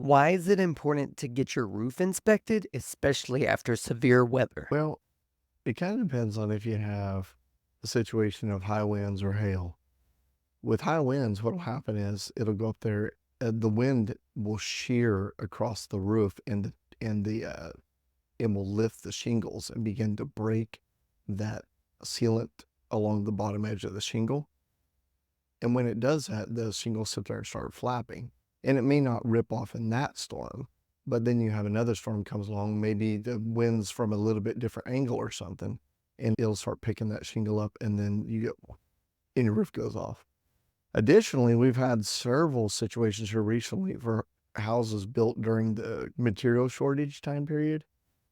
Why is it important to get your roof inspected, especially after severe weather? Well, it kind of depends on if you have a situation of high winds or hail. With high winds, what'll happen is it'll go up there, and the wind will shear across the roof, and it will lift the shingles and begin to break that sealant along the bottom edge of the shingle. And when it does that, the shingles sit there and start flapping. And it may not rip off in that storm, but then you have another storm comes along, maybe the wind's from a little bit different angle or something, and it'll start picking that shingle up, and then you get, and your roof goes off. Additionally, we've had several situations here recently for houses built during the material shortage time period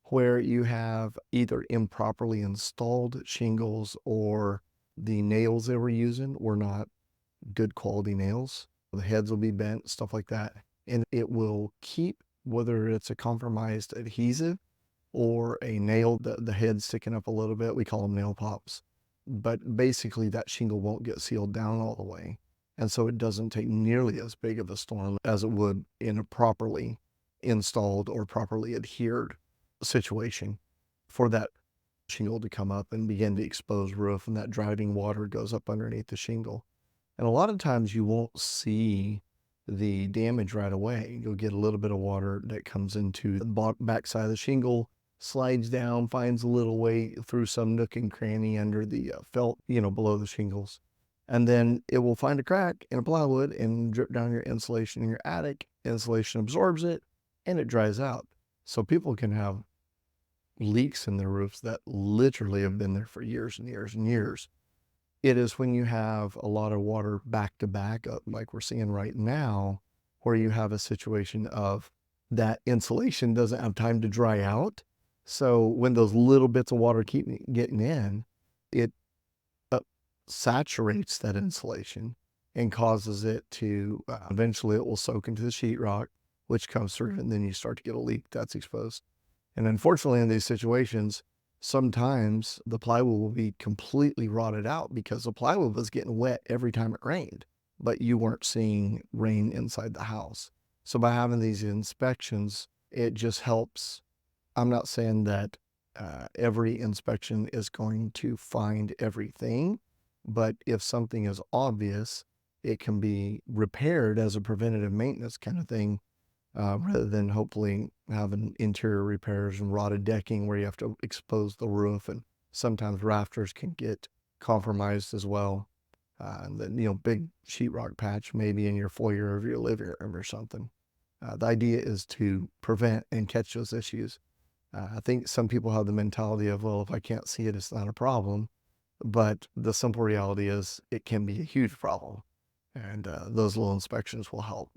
where you have either improperly installed shingles or the nails they were using were not good quality nails. The heads will be bent, stuff like that. And it will keep, whether it's a compromised adhesive or a nail, the head sticking up a little bit, we call them nail pops. But basically that shingle won't get sealed down all the way. And so it doesn't take nearly as big of a storm as it would in a properly installed or properly adhered situation for that shingle to come up and begin to expose roof, and that driving water goes up underneath the shingle. And a lot of times you won't see the damage right away. You'll get a little bit of water that comes into the backside of the shingle, slides down, finds a little way through some nook and cranny under the felt, below the shingles. And then it will find a crack in a plywood and drip down your insulation in your attic. Insulation absorbs it and it dries out. So people can have leaks in their roofs that literally have been there for years and years and years. It is when you have a lot of water back to back, like we're seeing right now, where you have a situation of that insulation doesn't have time to dry out. So when those little bits of water keep getting in, it saturates that insulation and causes it to, eventually it will soak into the sheetrock, which comes through, and then you start to get a leak that's exposed. And unfortunately, in these situations, sometimes the plywood will be completely rotted out because the plywood was getting wet every time it rained, but you weren't seeing rain inside the house. So by having these inspections, it just helps. I'm not saying that every inspection is going to find everything, but if something is obvious, it can be repaired as a preventative maintenance kind of thing, rather than hopefully having interior repairs and rotted decking where you have to expose the roof, and sometimes rafters can get compromised as well. And then, big sheetrock patch maybe in your foyer of your living room or something. The idea is to prevent and catch those issues. I think some people have the mentality of, well, if I can't see it, it's not a problem. But the simple reality is it can be a huge problem. And those little inspections will help.